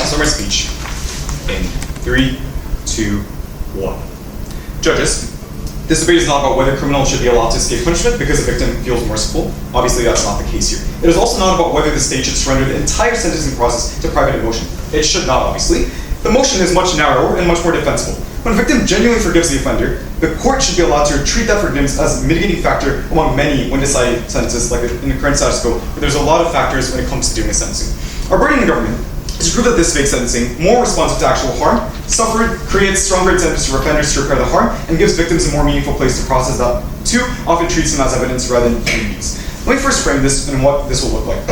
start my speech in 3, 2, 1. Judges, this debate is not about whether criminals should be allowed to escape punishment because the victim feels merciful. Obviously, that's not the case here. It is also not about whether the state should surrender the entire sentencing process to private emotion. It should not, obviously. The motion is much narrower and much more defensible. When a victim genuinely forgives the offender, the court should be allowed to treat that forgiveness as a mitigating factor among many when deciding sentences, like in the current status quo, where there's a lot of factors when it comes to doing sentencing. Our burden in the government is to prove that this fake sentencing, more responsive to actual harm, suffered, creates stronger incentives for offenders to repair the harm, and gives victims a more meaningful place to process that. 2, often treats them as evidence rather than enemies. Let me first frame this and what this will look like.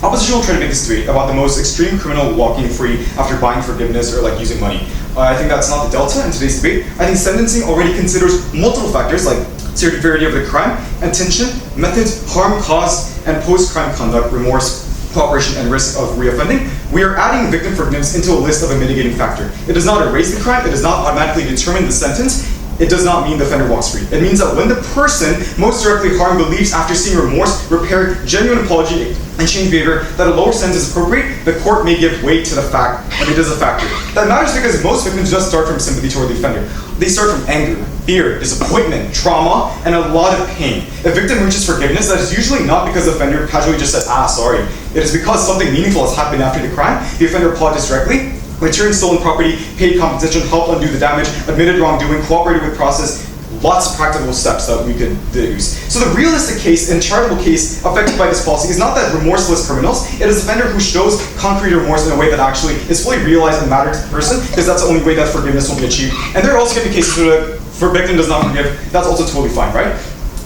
Opposition will try to make this debate about the most extreme criminal walking free after buying forgiveness or like using money. I think that's not the delta in today's debate. I think sentencing already considers multiple factors like severity of the crime, intention, methods, harm caused, and post-crime conduct, remorse, cooperation, and risk of reoffending. We are adding victim forgiveness into a list of a mitigating factor. It does not erase the crime, it does not automatically determine the sentence. It does not mean the offender walks free. It means that when the person most directly harmed believes after seeing remorse, repair, genuine apology, and change behavior that a lower sentence is appropriate, the court may give weight to the fact, and it is a factor. That matters because most victims just start from sympathy toward the offender. They start from anger, fear, disappointment, trauma, and a lot of pain. If a victim reaches forgiveness, that is usually not because the offender casually just said, sorry. It is because something meaningful has happened after the crime. The offender apologized directly, returned stolen property, paid compensation, helped undo the damage, admitted wrongdoing, cooperated with process, lots of practical steps that we could use. So the realistic case and charitable case affected by this policy is not that remorseless criminals, it is the offender who shows concrete remorse in a way that actually is fully realized and matters to the person, because that's the only way that forgiveness will be achieved. And there are also going to be cases where the victim does not forgive, that's also totally fine, right?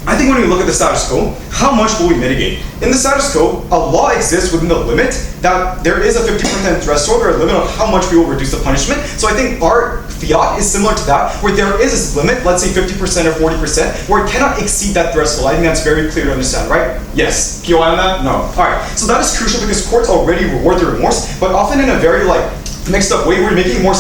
I think when we look at the status quo, how much will we mitigate? In the status quo, a law exists within the limit that there is a 50% threshold or a limit of how much we will reduce the punishment. So I think our fiat is similar to that, where there is this limit, let's say 50% or 40%, where it cannot exceed that threshold. I think that's very clear to understand, right? Yes. POI on that? No. All right. So that is crucial because courts already reward the remorse, but often in a very mixed up way. We're making more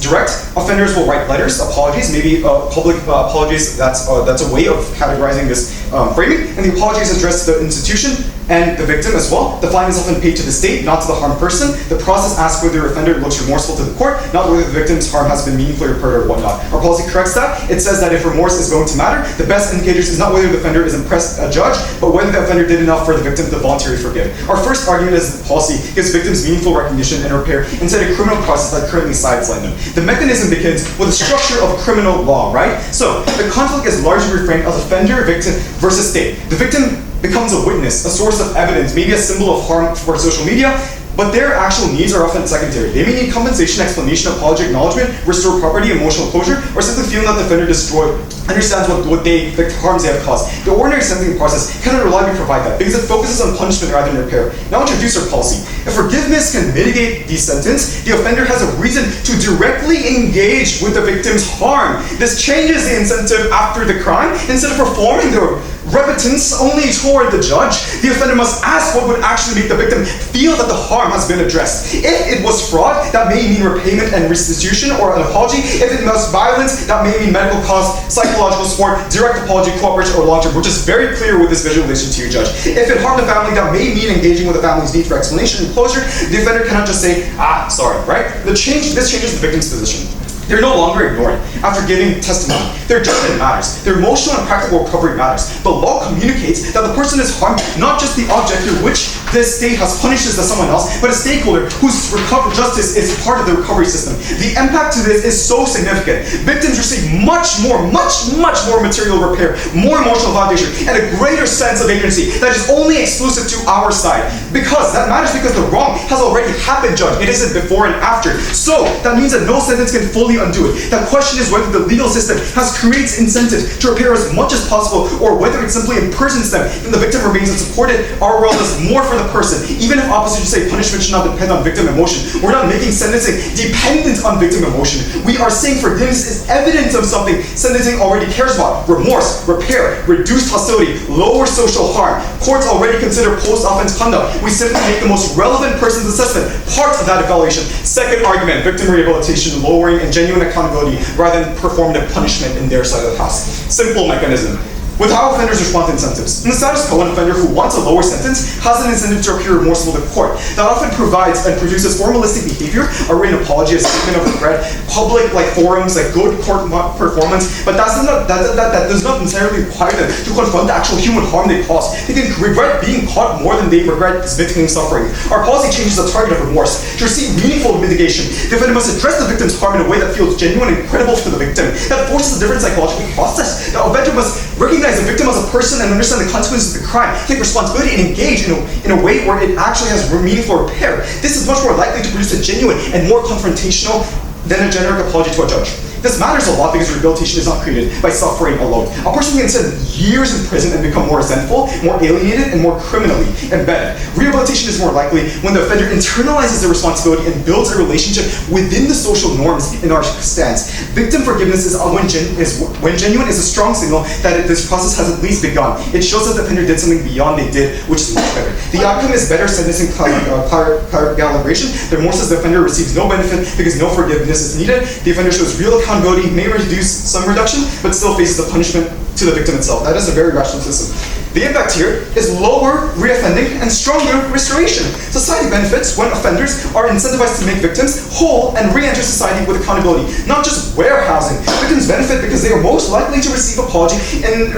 direct. Offenders will write letters, apologies, maybe public apologies. That's a way of categorizing this framing. And the apology is addressed to the institution and the victim as well. The fine is often paid to the state, not to the harmed person. The process asks whether the offender looks remorseful to the court, not whether the victim's harm has been meaningfully repaired or whatnot. Our policy corrects that. It says that if remorse is going to matter, the best indicators is not whether the offender is impressed a judge, but whether the offender did enough for the victim to voluntarily forgive. Our first argument is that the policy gives victims meaningful recognition and repair instead of a criminal process that currently sideline them. The mechanism begins with the structure of criminal law, right? So the conflict is largely reframed as offender, victim versus state. The victim becomes a witness, a source of evidence, maybe a symbol of harm for social media, but their actual needs are often secondary. They may need compensation, explanation, apology, acknowledgement, restore property, emotional closure, or simply feeling that the offender destroyed, understands the harms they have caused. The ordinary sentencing process cannot reliably provide that because it focuses on punishment rather than repair. Now introduce our policy. If forgiveness can mitigate the sentence, the offender has a reason to directly engage with the victim's harm. This changes the incentive after the crime. Instead of performing the repentance only toward the judge, the offender must ask what would actually make the victim feel that the harm has been addressed. If it was fraud, that may mean repayment and restitution or an apology. If it was violence, that may mean medical costs, psychological support, direct apology, cooperation, or long-term, which is very clear with this visualization to you, judge. If it harmed the family, that may mean engaging with the family's need for explanation and closure. The offender cannot just say, sorry, right? This changes the victim's position. They're no longer ignored. After giving testimony, their judgment matters. Their emotional and practical recovery matters. The law communicates that the person is harmed, not just the object through which the state has punished someone else, but a stakeholder whose justice is part of the recovery system. The impact to this is so significant. Victims receive much more material repair, more emotional validation, and a greater sense of agency that is only exclusive to our side. Because that matters because the wrong has already happened, judge. It isn't before and after. So that means that no sentence can fully undo it. The question is whether the legal system creates incentive to repair as much as possible, or whether it simply imprisons them and the victim remains unsupported. Our world is more for the person. Even if opposition say punishment should not depend on victim emotion, we're not making sentencing dependent on victim emotion. We are saying forgiveness is evidence of something sentencing already cares about: remorse, repair, reduced hostility, lower social harm. Courts already consider post-offense conduct. We simply make the most relevant person's assessment part of that evaluation. Second argument: victim rehabilitation, lowering and genuine accountability rather than performative punishment in their side of the house. Simple mechanism. With how offenders respond to incentives. In the status quo, an offender who wants a lower sentence has an incentive to appear remorseful to court. That often provides and produces formalistic behavior, a written apology, a statement of regret, public forums, good court performance, but that does not necessarily require them to confront the actual human harm they caused. They can regret being caught more than they regret victim suffering. Our policy changes the target of remorse. To receive meaningful mitigation, the offender must address the victim's harm in a way that feels genuine and credible to the victim, that forces a different psychological process. The offender must recognize the victim as a person and understand the consequences of the crime, take responsibility, and engage in a way where it actually has meaningful repair. This is much more likely to produce a genuine and more confrontational than a generic apology to a judge. This matters a lot because rehabilitation is not created by suffering alone. A person can spend years in prison and become more resentful, more alienated, and more criminally embedded. Rehabilitation is more likely when the offender internalizes the responsibility and builds a relationship within the social norms in our stance. Victim forgiveness is when genuine is a strong signal that this process has at least begun. It shows that the offender did something beyond they did, which is much better. The outcome is better sentencing calibration. The remorse the offender receives no benefit because no forgiveness is needed. The offender shows real accountability, may reduce some reduction, but still faces the punishment to the victim itself. That is a very rational system. The impact here is lower reoffending and stronger restoration. Society benefits when offenders are incentivized to make victims whole and re-enter society with accountability, not just warehousing. Victims benefit because they are most likely to receive apology and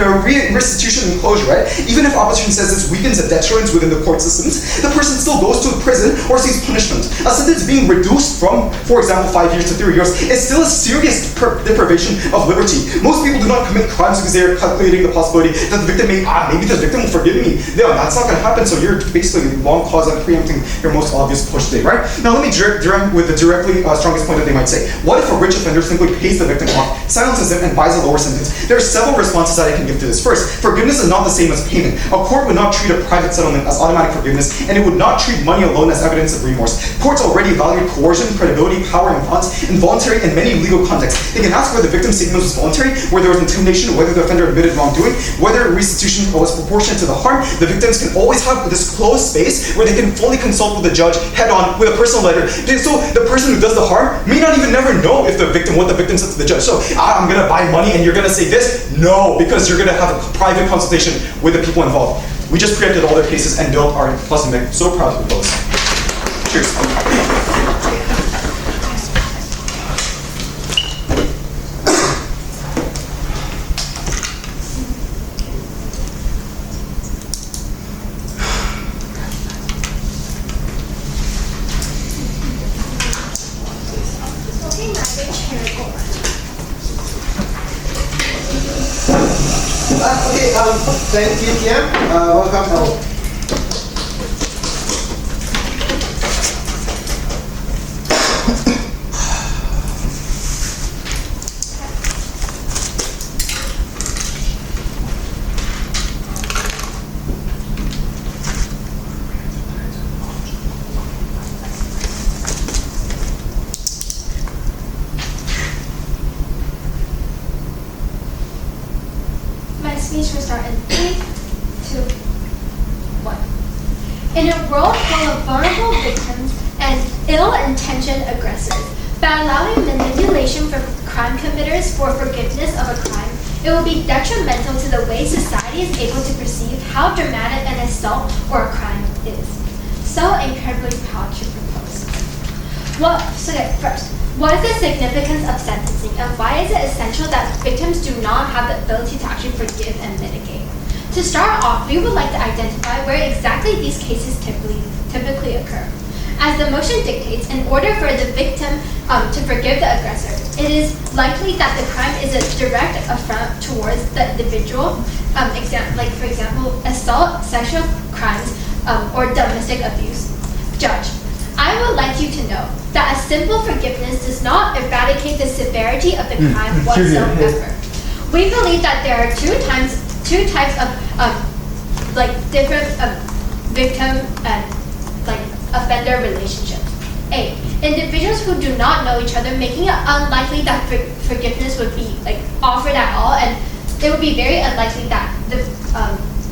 restitution and closure, right? Even if opposition says this weakens the deterrence within the court systems, the person still goes to prison or sees punishment. A sentence being reduced from, for example, 5 years to 3 years is still a serious deprivation of liberty. Most people do not commit crimes because they are calculating the possibility that the victim may, maybe the victim will forgive me. No, that's not going to happen, so you're basically long cause and preempting your most obvious push today, right? Now let me direct with the directly strongest point that they might say. What if a rich offender simply pays the victim off, silences him, and buys a lower sentence? There are several responses that I can give to this. First, forgiveness is not the same as payment. A court would not treat a private settlement as automatic forgiveness, and it would not treat money alone as evidence of remorse. Courts already evaluate coercion, credibility, power, and involuntary in many legal contexts. They can ask whether the victim's statement was voluntary, whether there was intimidation, whether the offender admitted wrongdoing, whether restitution was proportionate to the harm. The victims can always have this closed space where they can fully consult with the judge head on with a personal letter. So the person who does the harm may not even never know if what the victim said to the judge. So I'm gonna buy money and you're gonna say this? No, because you're gonna have a private consultation with the people involved. We just preempted all their cases and built our plus and so proud to propose. Cheers. Thank you, Kian. Welcome. My speech will start in 3, 2, 1. In a world full of vulnerable victims and ill-intentioned aggressors, by allowing manipulation from crime committers for forgiveness of a crime, it will be detrimental to the way society is able to perceive how dramatic an assault or a crime is. So incredibly proud to propose. First, what is the significance of sentencing, and why is it essential that victims do not have the ability to actually forgive and mitigate? To start off, we would like to identify where exactly these cases typically occur. As the motion dictates, in order for the victim to forgive the aggressor, it is likely that the crime is a direct affront towards the individual, for example, assault, sexual crimes, or domestic abuse. Judge, I would like you to know that a simple forgiveness does not eradicate the severity of the crime whatsoever. We believe that there are two types of different victim and offender relationships. A, individuals who do not know each other, making it unlikely that forgiveness would be offered at all, and it would be very unlikely that the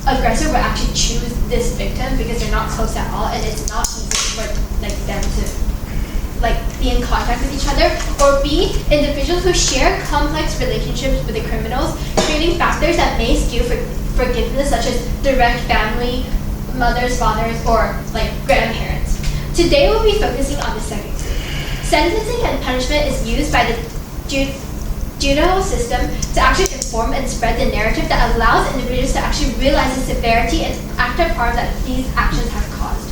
aggressor would actually choose this victim because they're not close at all, and it's not easy for them to like be in contact with each other, or B, individuals who share complex relationships with the criminals, creating factors that may skew forgiveness, such as direct family, mothers, fathers, or like grandparents. Today we'll be focusing on the second group. Sentencing and punishment is used by the TIDO system to actually inform and spread the narrative that allows individuals to actually realize the severity and active harm that these actions have caused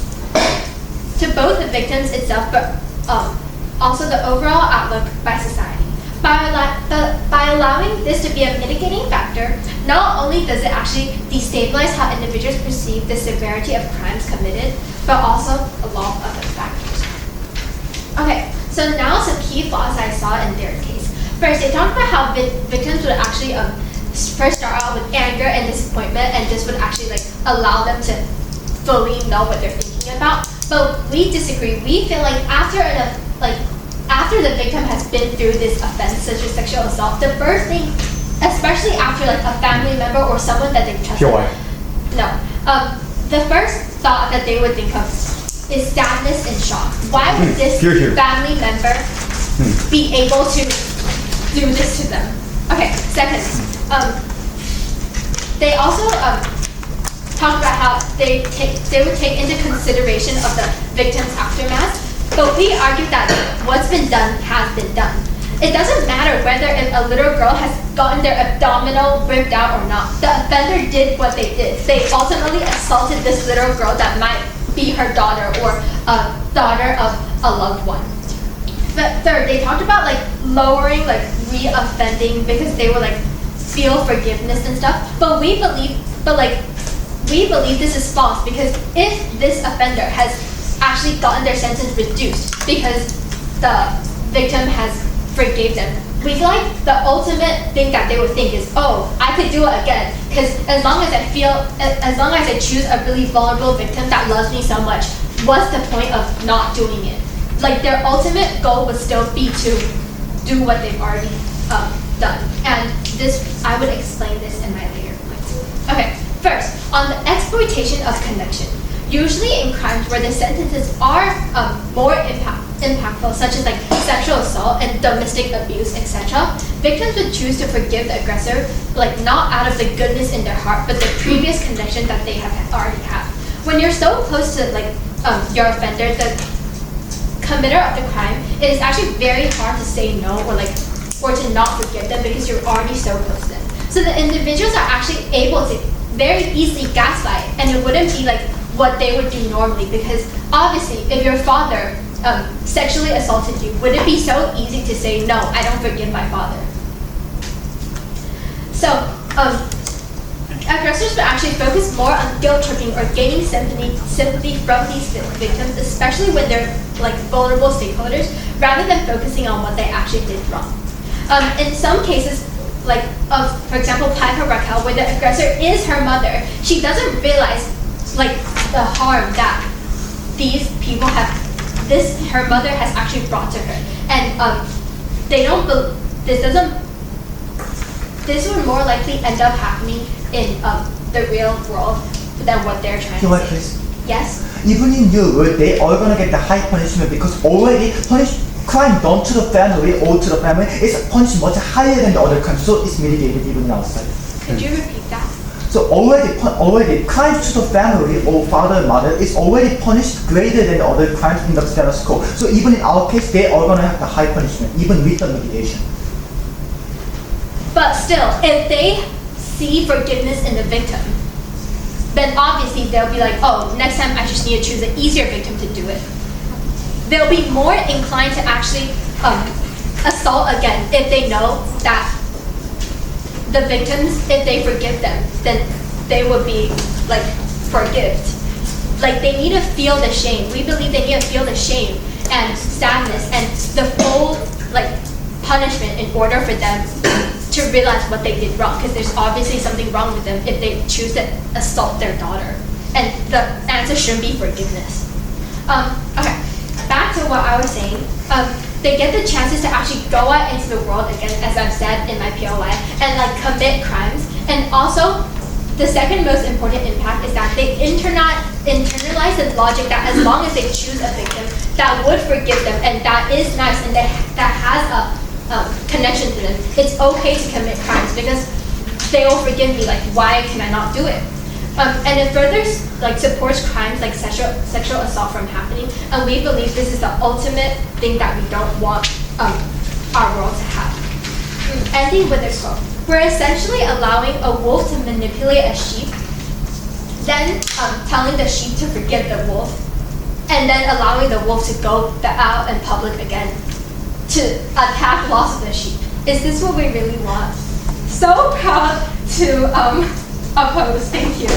to both the victims itself, but also the overall outlook by society. By allowing this to be a mitigating factor, not only does it actually destabilize how individuals perceive the severity of crimes committed, but also a lot of other factors. Okay, so now some key flaws I saw in their case. First, they talked about how victims would actually first start out with anger and disappointment, and this would actually like allow them to fully know what they're thinking about. But we disagree. We feel like after the victim has been through this offense, such as sexual assault, the first thing, especially after like a family member or someone that they trust, the first thought that they would think of is sadness and shock. Why would this family member be able to do this to them? Okay, second, they also talk about how they would take into consideration of the victim's aftermath, but we argue that what's been done has been done. It doesn't matter whether a little girl has gotten their abdominal ripped out or not. The offender did what they did. They ultimately assaulted this little girl that might be her daughter or a daughter of a loved one. But third, they talked about like lowering like re-offending because they would like feel forgiveness and stuff. But we believe this is false, because if this offender has actually gotten their sentence reduced because the victim has forgave them, we feel like the ultimate thing that they would think is, oh, I could do it again, because as long as I choose a really vulnerable victim that loves me so much, what's the point of not doing it? Like their ultimate goal would still be to do what they've already done. And this, I would explain this in my later points. Okay, first, on the exploitation of connection. Usually in crimes where the sentences are more impactful, such as like sexual assault and domestic abuse, etc., victims would choose to forgive the aggressor, like not out of the goodness in their heart, but the previous connection that they have already had. When you're so close to like your offender, the committer of the crime, it is actually very hard to say no or to not forgive them because you're already so close to them. So the individuals are actually able to very easily gaslight, and it wouldn't be like what they would do normally, because obviously if your father sexually assaulted you, would it be so easy to say, no, I don't forgive my father? So aggressors would actually focus more on guilt tripping or gaining sympathy from these victims, especially when they're like vulnerable stakeholders, rather than focusing on what they actually did wrong. In some cases, like for example, Piper Raquel, where the aggressor is her mother, she doesn't realize like the harm that these people have, her mother has actually brought to her, and this would more likely end up happening in the real world than what they're trying to say. Please. Yes? Even in your world, they are gonna get the high punishment because already crime done to the family or to the family is punished much higher than the other crimes, so it's mitigated even outside. Could you repeat that? So already crimes to the family or father, mother is already punished greater than the other crimes in the status quo. So even in our case, they are gonna have the high punishment, even with the mitigation. But still, if they see forgiveness in the victim, then obviously they'll be like, oh, next time I just need to choose an easier victim to do it. They'll be more inclined to actually assault again if they know that the victims, if they forgive them, then they would be like forgived. Like they need to feel the shame. We believe they need to feel the shame and sadness and the full like punishment in order for them to realize what they did wrong, because there's obviously something wrong with them if they choose to assault their daughter. And the answer shouldn't be forgiveness. Okay, back to what I was saying. They get the chances to actually go out into the world again, as I've said in my POI, and like commit crimes. And also, the second most important impact is that they internalize the logic that as long as they choose a victim, that would forgive them and that is nice and that has a connection to them, it's okay to commit crimes because they will forgive me. Like, why can I not do it? And it further supports crimes like sexual assault from happening. And we believe this is the ultimate thing that we don't want our world to have. Ending with this quote. We're essentially allowing a wolf to manipulate a sheep, then telling the sheep to forgive the wolf, and then allowing the wolf to go out in public again to attack loss of the sheep. Is this what we really want? So proud to oppose. Thank you.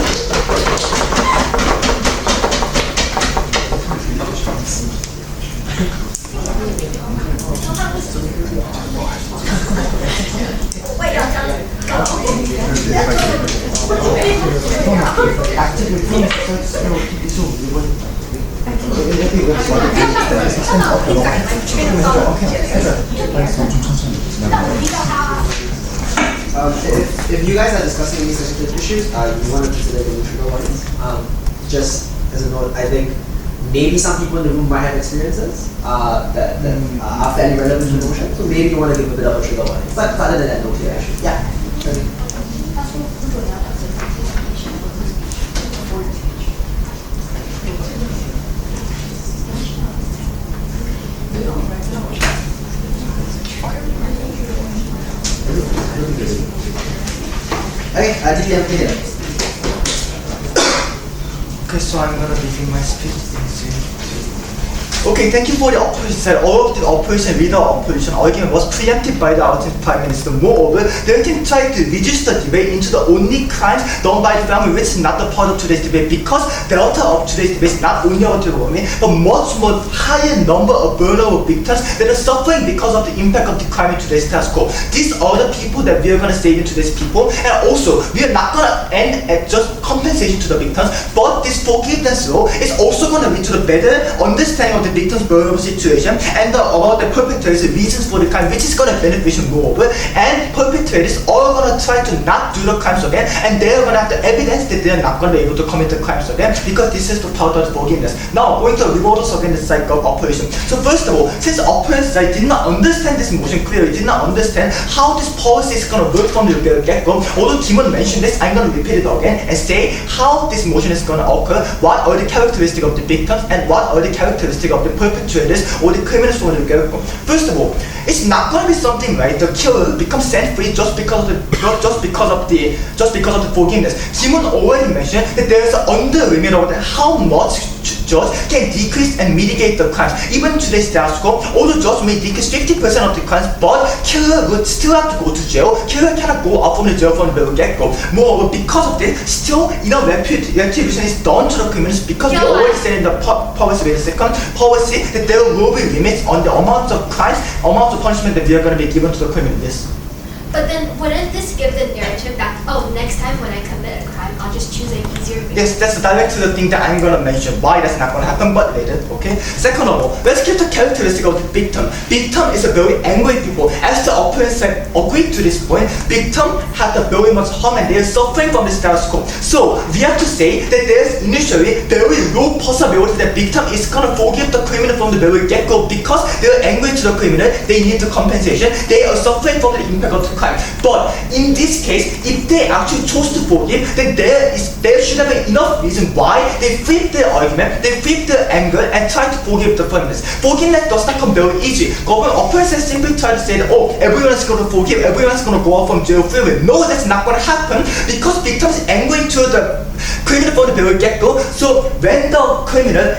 If you guys are discussing any sensitive issues, you want to consider the trigger warnings. Just as a note, I think maybe some people in the room might have experiences that are fairly relevant to the motion, so maybe you want to give a bit of a trigger warning. But other than that, no clear issue. Yeah. Okay, TTM, take it. Okay, so I'm gonna begin my speech. Okay, thank you for the opposition. All of the opposition, leader opposition argument was preempted by the outing Prime Minister. Moreover, they can try to reduce the debate into the only crimes done by the family, which is not the part of today's debate, because the delta of today's debate is not only about the women, but much more higher number of vulnerable victims that are suffering because of the impact of the crime in today's status quo. These are the people that we are going to save in today's people, and also we are not going to end at just compensation to the victims, but this forgiveness law is also going to lead to the better understanding of the victims' vulnerable situation and about the perpetrators' reasons for the crime, which is going to benefit moreover, and perpetrators are going to try to not do the crimes again, and they are going to have the evidence that they are not going to be able to commit the crimes again, because this is the part of forgiveness. Now, going to reward us against the side of operation. So first of all, since opponents did not understand this motion clearly, did not understand how this policy is going to work from the get-go, although Kimon mentioned this, I'm going to repeat it again and say how this motion is going to occur, what are the characteristics of the victims, and what are the characteristics of the perpetrators or the criminals from the get-go. First of all, it's not going to be something right. The killer becomes scent free just because of the forgiveness. Kimon already mentioned that there is an under limit of how much judge can decrease and mitigate the crimes. Even today's status quo, although judge may decrease 50% of the crimes, but killer would still have to go to jail. Killer cannot go out from the jail from the very get-go. Moreover, because of this, still retribution is done to the criminals, because we always said in the policy, the second policy, that there will be limits on the amount of crimes, amount of punishment that we are going to be given to the criminals. But then wouldn't this give the narrative that, oh, next time when I commit a crime, I'll just choose an easier route? Yes, that's directly the thing that I'm going to mention. Why that's not going to happen, but later, okay? Second of all, let's get the characteristic of the victim. Victim is a very angry people. As the opponents have agreed to this point, victim had a very much harm and they are suffering from the status quo. So, we have to say that there's initially very low possibility that victim is going to forgive the criminal from the very get-go, because they are angry to the criminal, they need the compensation, they are suffering from the impact of the crime. But in this case, if they actually chose to forgive, then there should have been enough reason why they flip their argument, they flip their anger and try to forgive the criminals. Forgiveness does not come very easy. Government opponents simply try to say that, oh, everyone's going to forgive, everyone's going to go out from jail freely. No, that's not going to happen, because victims is angry to the criminal from the very get-go. So when the criminal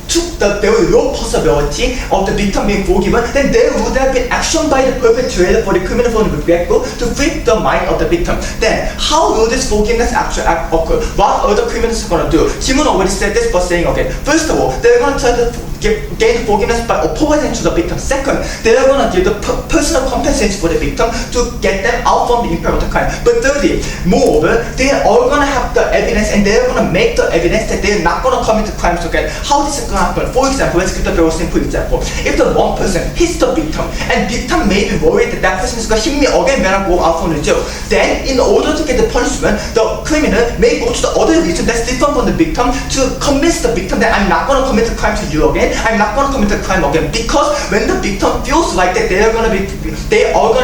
took the very low possibility of the victim being forgiven, then there would have been action by the perpetrator for the criminal from the get-go to flip the mind of the victim. Then, how will this forgiveness actually occur? What are the criminals going to do? Simon already said this, but saying, okay, first of all, they're going to try to gain forgiveness by apologizing to the victim. Second, they are going to give the personal compensation for the victim to get them out from the impact of the crime. But thirdly, moreover, they are all going to have the evidence, and they are going to make the evidence that they are not going to commit the crimes again. How this is going to happen? For example, let's give a very simple example. If the one person hits the victim, and victim may be worried that that person is going to hit me again when I go out from the jail, then in order to get the punishment, the criminal may go to the other reason that's different from the victim to convince the victim that I'm not going to commit a crime to you again, I'm not going to commit a crime again. Because when the victim feels like that they are going to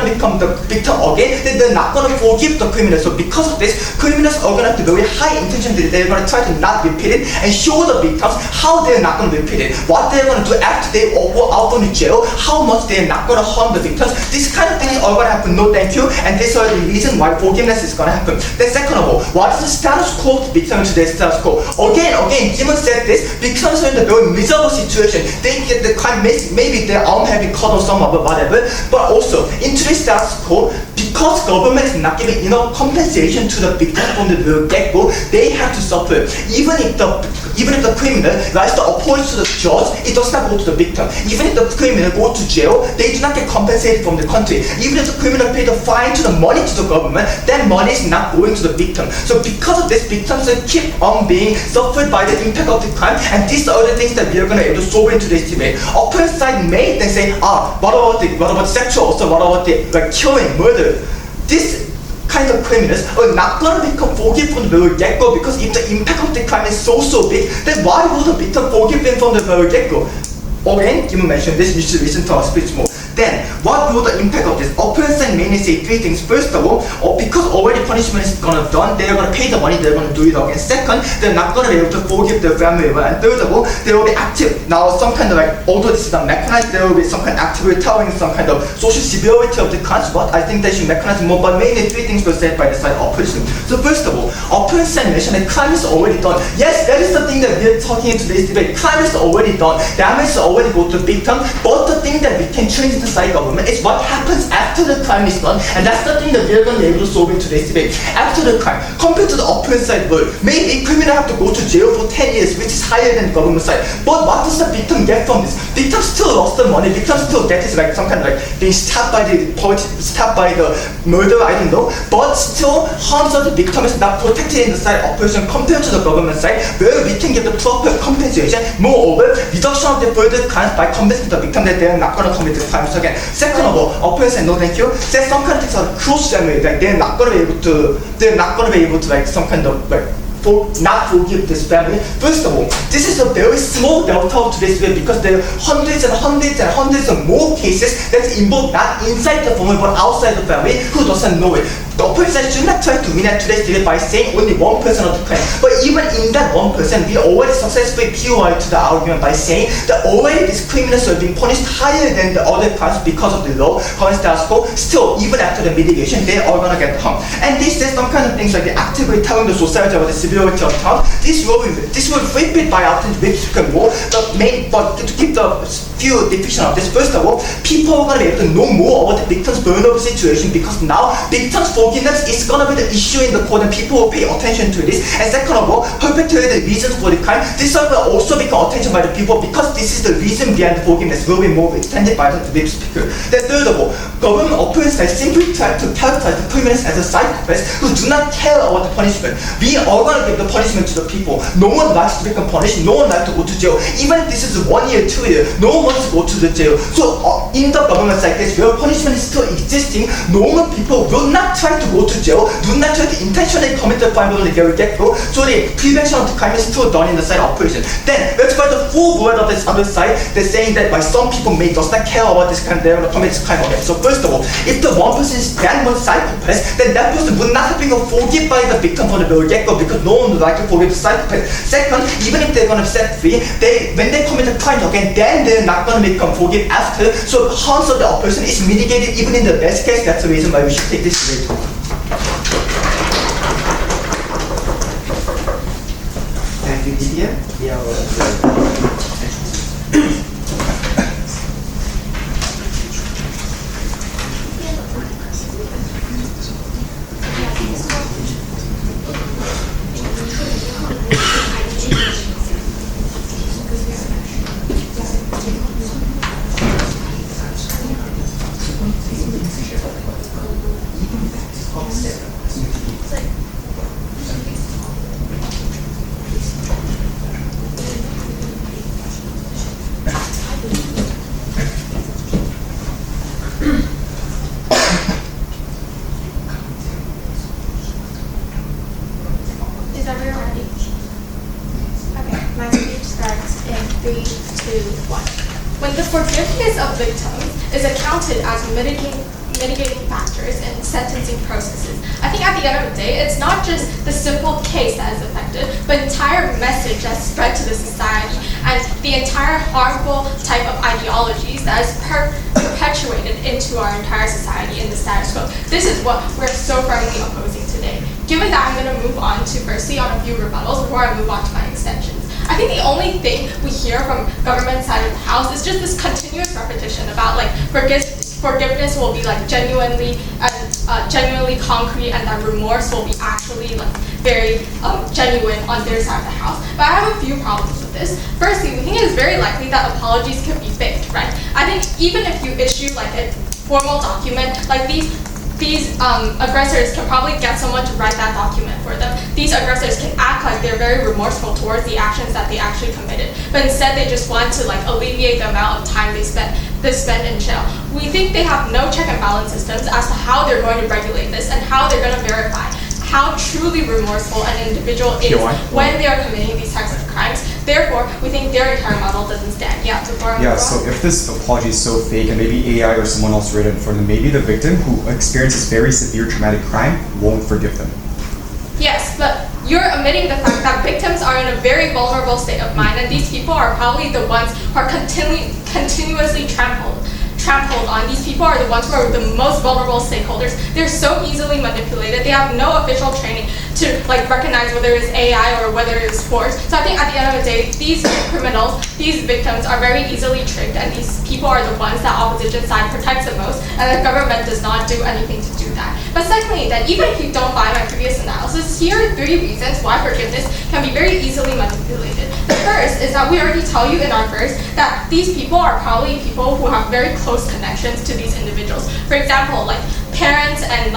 become the victim again, then they're not going to forgive the criminal. So because of this, criminals are going to have the very high intention that they're going to try to not repeat it and show the victims how they're not going to repeat it, what they're going to do after they go out from the jail, how much they're not going to harm the victims. This kind of thing is all going to happen. No thank you. And this is the reason why forgiveness is going to happen. Then second of all, what is the status quo of victims to their status quo? Again, Jimon said this, victims are in a very miserable situation. They get the crime, maybe their arm having cut or some of whatever, but also in today's status quo, because government is not giving enough compensation to the victim from the very get-go, they have to suffer. Even if the criminal writes the apology to the judge, it does not go to the victim. Even if the criminal goes to jail, they do not get compensated from the country. Even if the criminal pays the fine to the money to the government, that money is not going to the victim. So because of this, victims keep on being suffered by the impact of the crime, and these are the things that we are going to be able to solve in today's debate. Opponent side may then say, what about sexual assault, what about the killing, murder? This kind of criminals are not going to become forgiven from the very get-go, because if the impact of the crime is so big, then why would the victim forgive them from the very get-go? Again, Kim mentioned this, you should listen to our speech more. Then, what will the impact of this? Opponents mainly say three things. First of all, because already punishment is gonna done, they're gonna pay the money, they're gonna do it again. Second, they're not gonna be able to forgive their family member. And third of all, they will be active. Now, some kind of although this is not mechanized, there will be some kind of activity telling some kind of social severity of the crimes, but I think they should mechanize more. But mainly three things were said by the side of opposition. So first of all, opponents mentioned that crime is already done. Yes, that is the thing that we're talking in today's debate. Crime is already done. Damage is already go to the victim. But the thing that we can change the side government is what happens after the crime is done, and that's the thing that we're going to be able to solve in today's debate. After the crime, compared to the opponent side world, maybe criminal have to go to jail for 10 years, which is higher than the government side. But what does the victim get from this? Victim still lost the money. Victim still gets some kind of being stabbed by the murderer, I don't know. But still, harms of the victim is not protected in the side operation compared to the government side, where we can get the proper compensation. Moreover, reduction of the further crimes by convincing the victim that they are not going to commit the crimes again. Second of all, opponents say no thank you. Say some kind of things are close family, they're not going to be able to some kind of not forgive this family. First of all, this is a very small delta of today's debate, because there are hundreds and hundreds and hundreds of more cases that involve not inside the family but outside the family who doesn't know it. The opponent side should not try to win at today's debate by saying only 1% of the crime. But even in that 1%, we already successfully POI to the argument by saying that already these criminals are being punished higher than the other crimes because of the law, current status quo. Still, even after the mitigation, they are going to get harmed. And this says some kind of things like the actively telling the society about the severity of harm. This will repeat by out in the speaker more. But to keep the few definition of this, first of all, people are going to be able to know more about the victim's vulnerable situation, because now victims forgiveness is going to be the issue in the court, and people will pay attention to this. And second of all, perpetrated the reasons for the crime. This will also become attention by the people, because this is the reason behind the forgiveness will be more extended by the speaker. Then third of all, government opponents simply try to characterize the criminals as a psychopaths who do not care about the punishment. We are going to give the punishment to the people. No one likes to become punished. No one likes to go to jail. Even if this is 1 year, 2 years, no one wants to go to the jail. So in the government side case where punishment is still existing, normal people will not try to go to jail, do not try to intentionally commit the crime from the very get-go. So the prevention of the crime is still done in the side operation. Then let's find the full word of this other side. They're saying that by some people may does not care about this crime, they're going to commit this crime again. So first of all, if the one person is that much psychopath, then that person would not have been forgiven by the victim from the very get-go, because no one would like to forgive the psychopath. Second, even if they're going to set free, when they commit a crime again, then they're not going to become forgive after. So harms of the operation is mitigated even in the best case. That's the reason why we should take this debate. Thank you, Didier. 3, 2, 1. When the forgiveness of victims is accounted as mitigating factors in sentencing processes, I think at the end of the day, it's not just the simple case that is affected, but entire message that's spread to the society and the entire harmful type of ideologies that is perpetuated into our entire society in the status quo. This is what we're so firmly opposing today. Given that, I'm going to move on to firstly on a few rebuttals before I move on to my extensions. I think the only thing we hear from government side of the house is just this continuous repetition about like forgiveness will be like genuinely concrete, and that remorse will be actually like very genuine on their side of the house. But I have a few problems with this. Firstly, we think it is very likely that apologies can be faked, right? I think even if you issue like a formal document, like these aggressors can probably get someone to write that document for them. These aggressors can act like they're very remorseful towards the actions that they actually committed, but instead they just want to like alleviate the amount of time they spend in jail. We think they have no check and balance systems as to how they're going to regulate this and how they're going to verify how truly remorseful an individual is when they are committing these types of crimes. Therefore, we think their entire model doesn't stand. Yeah, before I move on. So if this apology is so fake and maybe AI or someone else wrote it for them, maybe the victim who experiences very severe traumatic crime won't forgive them. Yes, but you're omitting the fact that victims are in a very vulnerable state of mind, and these people are probably the ones who are continuously trampled on. These people are the ones who are the most vulnerable stakeholders. They're so easily manipulated. They have no official training to like recognize whether it's AI or whether it's force. So I think at the end of the day, these criminals, these victims are very easily tricked, and these people are the ones that opposition side protects the most, and the government does not do anything to do that. But secondly, that even if you don't buy my previous analysis, here are 3 reasons why forgiveness can be very easily manipulated. The first is that we already tell you in our verse that these people are probably people who have very close connections to these individuals. For example, like parents and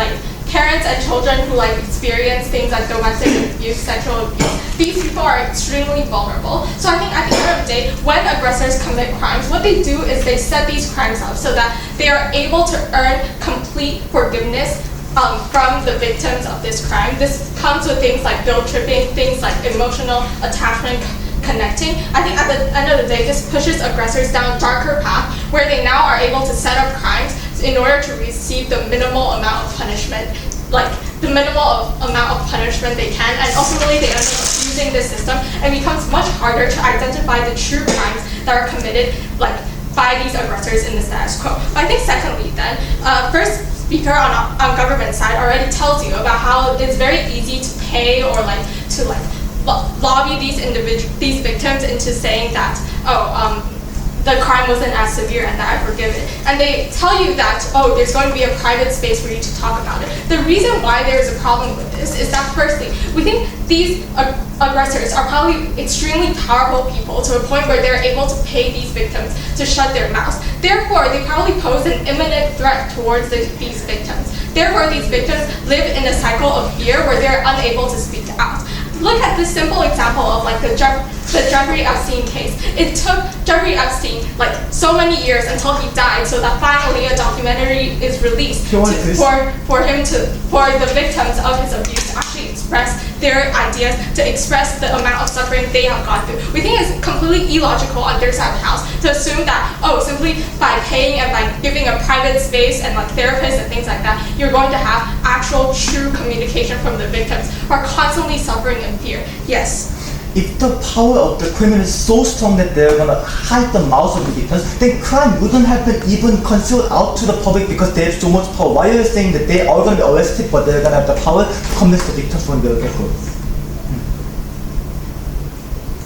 children who like experience things like domestic abuse, sexual abuse. These people are extremely vulnerable. So I think at the end of the day, when aggressors commit crimes, what they do is they set these crimes up so that they are able to earn complete forgiveness from the victims of this crime. This comes with things like guilt tripping, things like emotional attachment, connecting. I think at the end of the day, this pushes aggressors down a darker path where they now are able to set up crimes in order to receive the minimal amount of punishment, like the minimal amount of punishment they can, and ultimately they end up using this system, and it becomes much harder to identify the true crimes that are committed like by these aggressors in the status quo. But I think secondly then, first speaker on government side already tells you about how it's very easy to pay or like to like lobby these victims into saying that, the crime wasn't as severe and that I forgive it. And they tell you that, there's going to be a private space for you to talk about it. The reason why there is a problem with this is that firstly, we think these aggressors are probably extremely powerful people to a point where they're able to pay these victims to shut their mouths. Therefore, they probably pose an imminent threat towards these victims. Therefore, these victims live in a cycle of fear where they're unable to speak out. Look at this simple example of like the Jeffrey Epstein case. It took Jeffrey Epstein like so many years until he died, so that finally a documentary is released for the victims of his abuse to actually express their ideas, to express the amount of suffering they have gone through. We think it's completely illogical on their side of the house to assume that simply by paying and by giving a private space and like therapists and things like that, you're going to have actual true communication from the victims who are constantly suffering in fear. Yes. If the power of the criminal is so strong that they're gonna hide the mouths of the victims, then crime wouldn't have been even concealed out to the public because they have so much power. Why are you saying that they are gonna be arrested but they're gonna have the power to convince the victims when they'll get caught?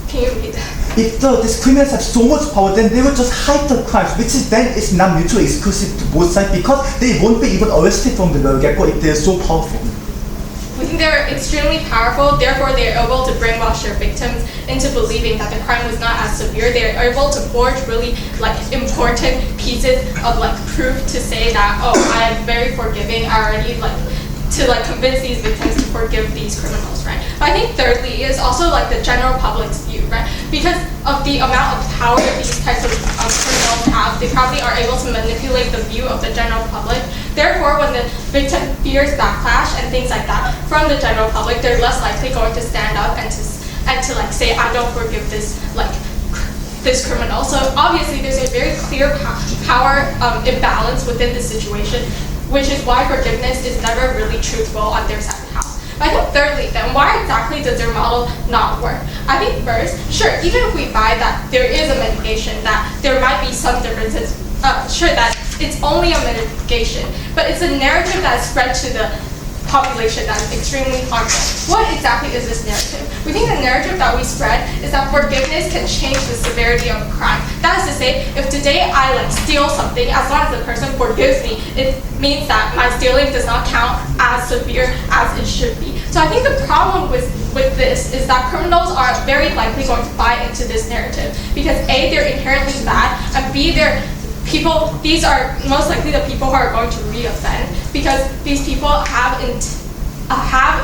Can you repeat that? If these criminals have so much power, then they will just hide the crimes, which is then is not mutually exclusive to both sides because they won't be even arrested from the get-go if they're so powerful. We think they're extremely powerful, therefore they're able to brainwash their victims into believing that the crime was not as severe. They're able to forge really like important pieces of like proof to say that, I am very forgiving, I already to convince these victims to forgive these criminals, right? But I think thirdly is also like the general public's view, right? Because of the amount of power that these types of criminals have, they probably are able to manipulate the view of the general public. Therefore, when the victim fears backlash and things like that from the general public, they're less likely going to stand up and to say, I don't forgive this this criminal. So obviously there's a very clear power imbalance within the situation, which is why forgiveness is never really truthful on their side of the house. But I think thirdly, then, why exactly does their model not work? I think first, sure, even if we buy that there is a mitigation, that there might be some differences, sure, that it's only a mitigation, but it's a narrative that is spread to the population that is extremely harmful. What exactly is this narrative? We think the narrative that we spread is that forgiveness can change the severity of a crime. That is to say, if today I steal something, as long as the person forgives me, it means that my stealing does not count as severe as it should be. So I think the problem with this is that criminals are very likely going to buy into this narrative because A, they're inherently bad, and B, these are most likely the people who are going to re-offend because these people have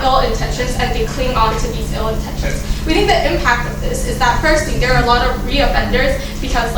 ill intentions and they cling on to these ill intentions. We think the impact of this is that firstly, there are a lot of re-offenders because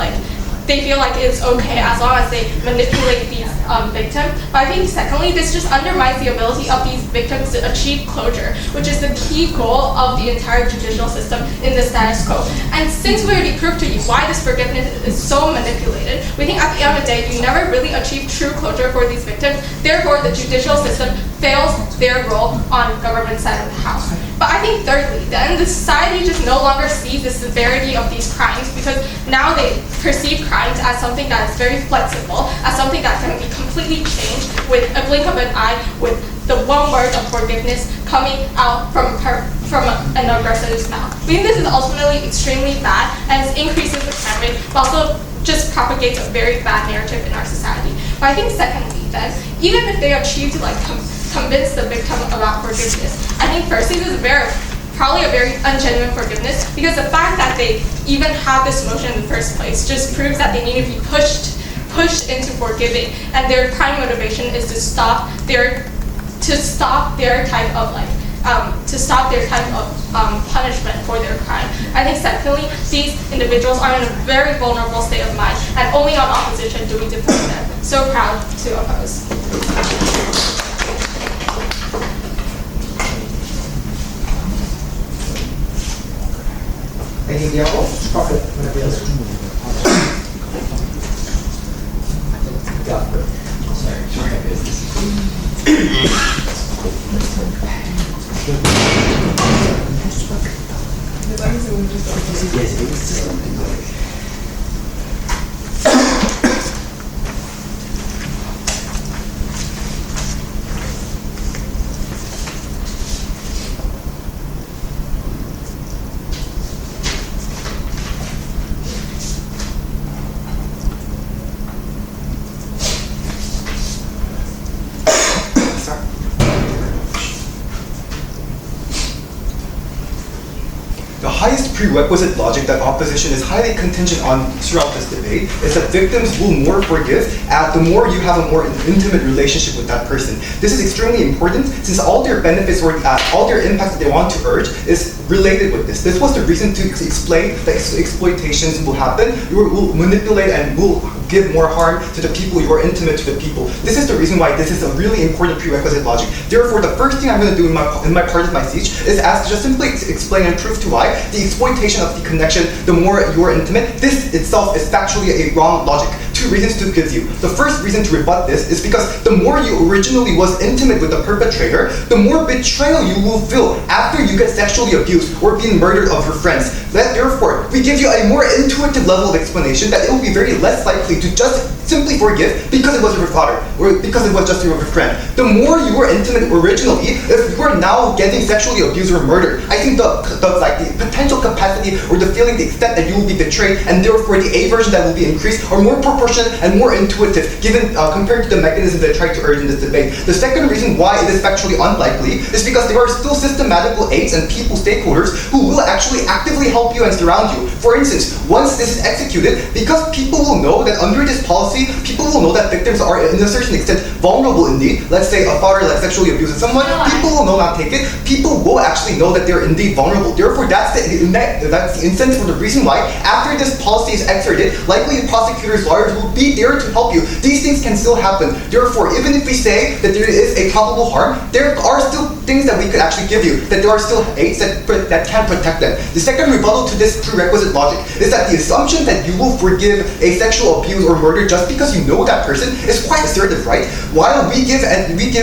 they feel like it's okay as long as they manipulate these victims. But I think secondly, this just undermines the ability of these victims to achieve closure, which is the key goal of the entire judicial system in the status quo. And since we already proved to you why this forgiveness is so manipulated, we think at the end of the day, you never really achieve true closure for these victims. Therefore, the judicial system fails their role on government side of the house. But I think thirdly, then the society just no longer sees the severity of these crimes because now they perceive crimes as something that is very flexible, as something that can be completely changed with a blink of an eye, with the one word of forgiveness coming out from an aggressor's mouth. We think this is ultimately extremely bad and it increases the crime rate, but also just propagates a very bad narrative in our society. But I think secondly, then, even if they achieve to convince the victim about forgiveness, I think firstly this is probably a very ungenuine forgiveness because the fact that they even have this motion in the first place just proves that they need to be pushed into forgiving, and their prime motivation is to stop their type of punishment for their crime. I think secondly, these individuals are in a very vulnerable state of mind, and only on opposition do we defend them. So proud to oppose. Anything else? Profit. The highest prerequisite logic that opposition is highly contingent on throughout this debate is that victims will more forgive the more you have a more intimate relationship with that person. This is extremely important since all their benefits or all their impacts that they want to urge is related with this. This was the reason to explain that exploitations will happen. You will manipulate and will give more harm to the people you are intimate to the people. This is the reason why this is a really important prerequisite logic. Therefore, the first thing I'm going to do in my part of my speech is just simply explain and prove to why the exploitation of the connection, the more you are intimate, this itself is factually a wrong logic. Two reasons to give you. The first reason to rebut this is because the more you originally was intimate with the perpetrator, the more betrayal you will feel after you get sexually abused or being murdered of your friends. Therefore, we give you a more intuitive level of explanation that it will be very less likely to just simply forgive because it was your father or because it was just your friend. The more you were intimate originally, if you are now getting sexually abused or murdered, I think the potential capacity or the feeling, the extent that you will be betrayed, and therefore the aversion that will be increased are more proportionate and more intuitive given compared to the mechanisms that I tried to urge in this debate. The second reason why it is factually unlikely is because there are still systematical aides and people, stakeholders, who will actually actively help you and surround you. For instance, once this is executed, because people will know that under this policy, people will know that victims are, in a certain extent, vulnerable indeed. Let's say a father sexually abuses someone, people will know not take it. People will actually know that they're indeed vulnerable. Therefore, that's the incentive or the reason why, after this policy is exerted, likely prosecutors, lawyers will be there to help you. These things can still happen. Therefore, even if we say that there is a probable harm, there are still things that we could actually give you, that there are still aids that can protect them. The second rebuttal to this prerequisite logic is that the assumption that you will forgive a sexual abuse or murder just because you know that person is quite assertive, right? While we give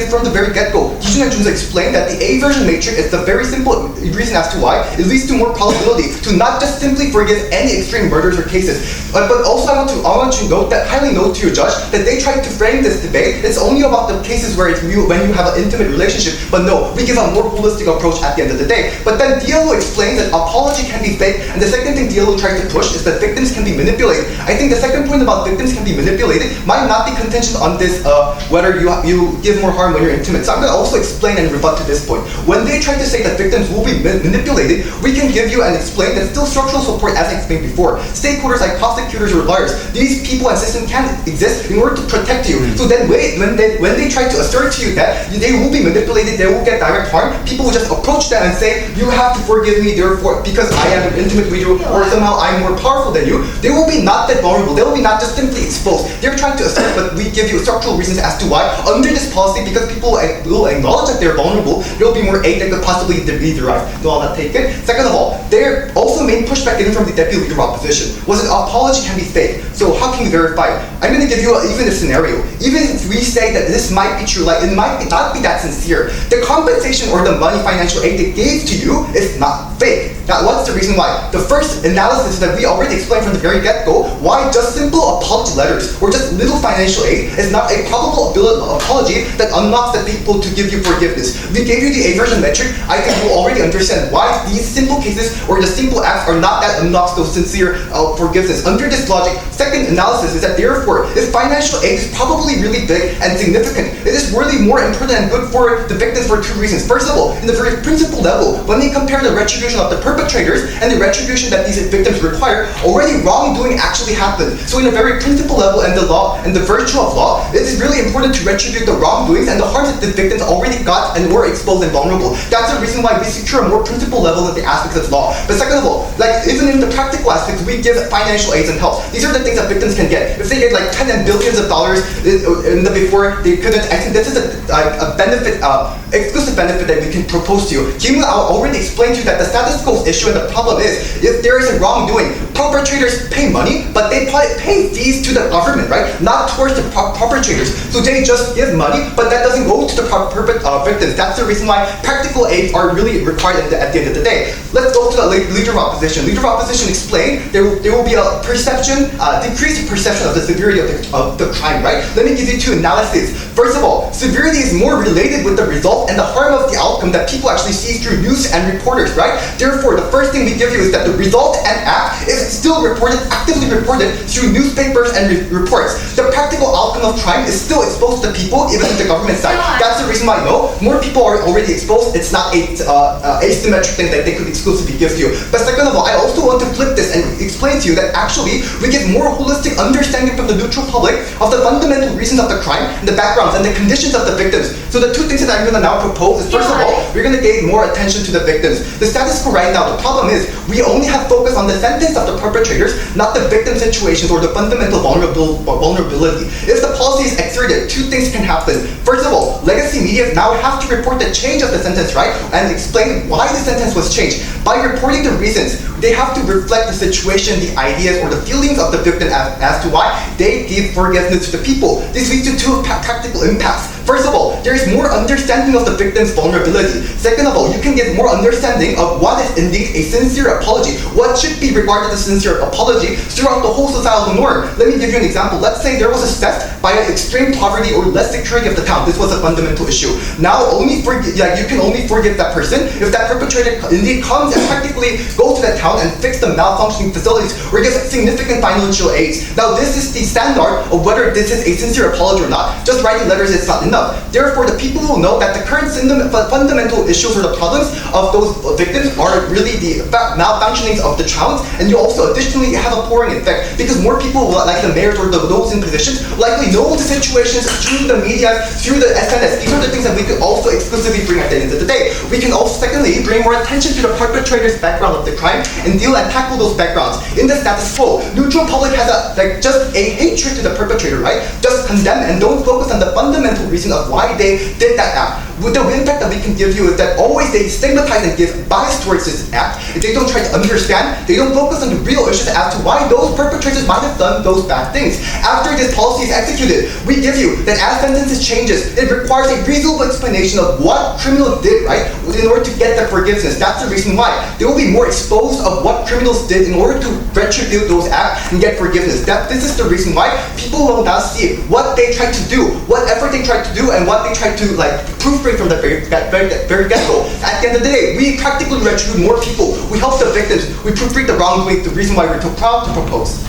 from the very get-go, Kijun and Jun's explained that the aversion matrix is the very simple reason as to why it leads to more probability to not just simply forgive any extreme murders or cases. But also I want to note that, highly note to you, Judge, that they tried to frame this debate. It's only about the cases where when you have an intimate relationship. But no, we give a more holistic approach at the end of the day. But then DLO explains that apology can be fake, and the second thing DLO tries to push is that victims can be manipulated. I think the second point about victims can be manipulated might not be contention on this whether you give more harm when you're intimate. So I'm going to also explain and rebut to this point. When they try to say that victims will be manipulated, we can give you and explain that still structural support, as I explained before. Stakeholders like prosecutors or lawyers, these people and systems can exist in order to protect you. So then when they try to assert to you that they will be manipulated, they will get direct harm, people will just approach them and say, you have to forgive me therefore because I am intimate with you, or somehow I'm more powerful than you. They will be not that vulnerable. They will be not just simply exposed. They're trying to assert, but we give you structural reasons as to why under this policy, because people will acknowledge that they're vulnerable, there will be more aid that could possibly be derived. No, I'll not take it. Second of all, their also main pushback in from the deputy leader opposition was that apology can be fake. So how can you verify it? I'm going to give you even a scenario. Even if we say that this might be true, like it might not be that sincere, the compensation or the money, financial aid they gave to you is not fake. Now, what's the reason why? The first analysis that we already explained from the very get-go, why just simple apology letters or just little financial aid is not a probable apology that unlocks the people to give you forgiveness. We gave you the aversion metric. I think you already understand why these simple cases or the simple acts are not that unlocks those sincere forgiveness. Under this logic, second analysis is that therefore, if financial aid is probably really big and significant, it is really more important and good for the victims for two reasons. First of all, in the very principle level, when they compare the retribution of the perpetrators and the retribution that these victims require, already wrongdoing actually happened. So in a very principle level and the law and the virtue of law, it is really important to retribute the wrongdoings and the harms that the victims already got and were exposed and vulnerable. That's the reason why we secure a more principle level of the aspects of law. But second of all, like even in the practical aspects, we give financial aids and help. These are the things that victims can get. If they get like 10 and billions of dollars in the before, they couldn't. I think this is a benefit, exclusive benefit that we can propose to you. Kim already explained to you that the status quo issue and the problem is if there is a wrongdoing, perpetrators pay money, but they pay fees to the government, right? Not towards the perpetrators. So they just give money, but that doesn't go to the victims. That's the reason why practical aids are really required at the end of the day. Let's go to the leader of opposition. Leader of opposition explained there will be a perception, decreased perception of the severity of the crime, right? Let me give you two analyses. First of all, severity is more related with the result and the harm of the outcome that people actually see through news and reporters, right? Therefore, the first thing we give you is that the result and act is still reported, actively reported through newspapers and reports. The practical outcome of crime is still exposed to people, even in the government side. That's the reason why more people are already exposed. It's not a asymmetric thing that they could exclusively give to you. But second of all, I also want to flip this and explain to you that actually we get more holistic understanding from the neutral public of the fundamental reasons of the crime and the backgrounds and the conditions of the victims. So the two things that I'm going to now propose is, first of all, we're going to give more attention to the victims. The status quo right now, the problem is we only have focus on the sentence of the perpetrators, not the victim situations or the fundamental vulnerability. If the policy is exerted, two things can happen. First of all, legacy media now have to report the change of the sentence, right? And explain why the sentence was changed. By reporting the reasons, they have to reflect the situation, the ideas, or the feelings of the victim as to why they give forgiveness to the people. This leads to two practical impacts. First of all, there is more understanding of the victim's vulnerability. Second of all, you can get more understanding of what is indeed a sincere apology. What should be regarded as sincere apology throughout the whole societal norm. Let me give you an example. Let's say there was a theft by an extreme poverty or less security of the town. This was a fundamental issue. Now, you can only forgive that person if that perpetrator indeed comes and practically goes to that town and fix the malfunctioning facilities or gives significant financial aids. Now, this is the standard of whether this is a sincere apology or not. Just writing letters is not enough. Therefore, the people will know that the current fundamental issues or the problems of those victims are really the malfunctionings of the towns, and you also additionally have a pouring effect because more people, like the mayors or those in positions, likely know the situations through the media, through the SNS. These are the things that we could also exclusively bring at the end of the day. We can also, secondly, bring more attention to the perpetrator's background of the crime and deal and tackle those backgrounds. In the status quo, neutral public has just a hatred to the perpetrator, right? Just condemn and don't focus on the fundamental reason of why they did that act. the impact that we can give you is that always they stigmatize and give bias towards this act. If they don't try to understand, they don't focus on the real issues as to why those perpetrators might have done those bad things. After this policy is executed, we give you that as sentences changes, it requires a reasonable explanation of what criminal did, right, in order to get that forgiveness. That's the reason why. They will be more exposed of what criminals did in order to retribute those acts and get forgiveness. This is the reason why people will now see what they tried to do, what effort they tried to do, and what they tried to proofread from the very get-go. At the end of the day, we practically retribute more people. We help the victims. We proofread the wrongdoing. The reason why we're so proud to propose.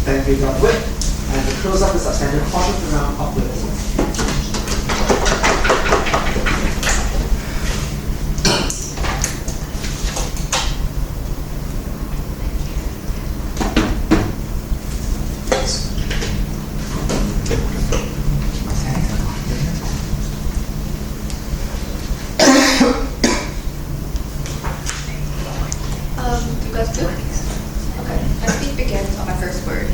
Then we got whip, and to close up the substantive portion of the round of whip. You guys good? Okay, my speech begins on my first word.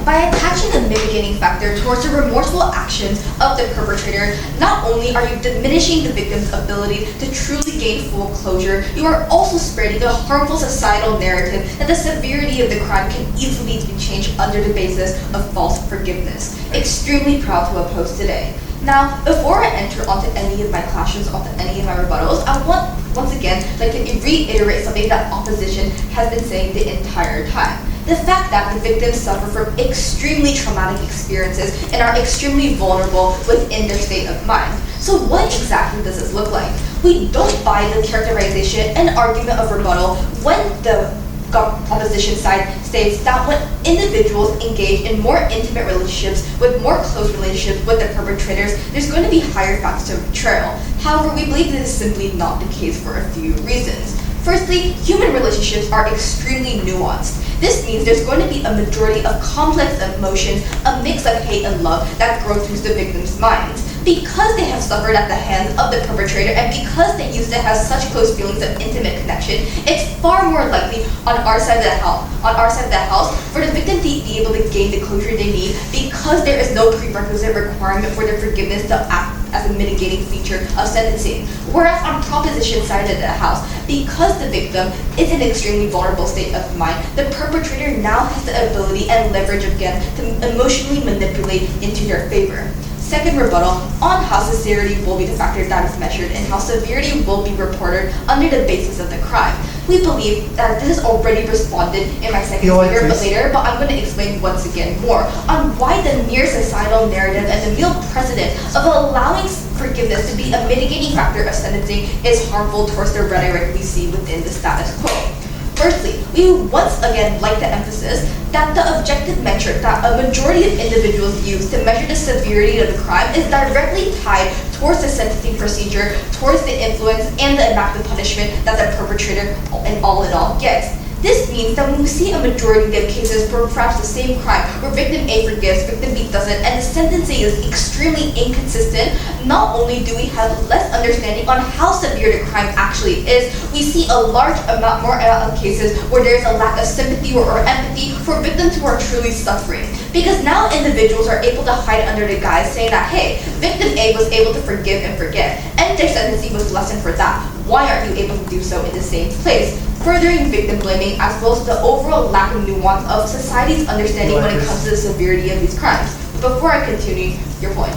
By attaching a mitigating factor towards the remorseful actions of the perpetrator, not only are you diminishing the victim's ability to truly gain full closure, you are also spreading a harmful societal narrative that the severity of the crime can easily be changed under the basis of false forgiveness. Extremely proud to oppose today. Now, before I enter onto any of my clashes, onto any of my rebuttals, I want, once again, to reiterate something that opposition has been saying the entire time. The fact that the victims suffer from extremely traumatic experiences and are extremely vulnerable within their state of mind. So what exactly does this look like? We don't buy the characterization and argument of rebuttal when the opposition side states that when individuals engage in more intimate relationships, with more close relationships with the perpetrators, there's going to be higher factors of betrayal. However, we believe this is simply not the case for a few reasons. Firstly, human relationships are extremely nuanced. This means there's going to be a majority of complex emotions, a mix of hate and love that grow through the victim's minds. Because they have suffered at the hands of the perpetrator and because they used to have such close feelings of intimate connection, it's far more likely on our side of the house, for the victim to be able to gain the closure they need because there is no prerequisite requirement for their forgiveness to act as a mitigating feature of sentencing. Whereas on proposition side of the house, because the victim is in an extremely vulnerable state of mind, the perpetrator now has the ability and leverage again to emotionally manipulate into their favor. Second rebuttal on how severity will be the factor that is measured and how severity will be reported under the basis of the crime. We believe that this is already responded in my second speaker later, but I'm going to explain once again more on why the mere societal narrative and the mere precedent of allowing forgiveness to be a mitigating factor of sentencing is harmful towards the rhetoric we see within the status quo. Firstly, we would once again like to emphasize that the objective metric that a majority of individuals use to measure the severity of the crime is directly tied towards the sentencing procedure, towards the influence, and the amount of punishment that the perpetrator in all gets. This means that when we see a majority of cases for perhaps the same crime, where victim A forgives, victim B doesn't, and the sentencing is extremely inconsistent, not only do we have less understanding on how severe the crime actually is, we see a large amount of cases where there's a lack of sympathy or empathy for victims who are truly suffering. Because now individuals are able to hide under the guise saying that, hey, victim A was able to forgive and forget, and their sentencing was lessened for that. Why aren't you able to do so in the same place? Furthering victim blaming as well as the overall lack of nuance of society's understanding when it comes to the severity of these crimes. Before I continue, your point.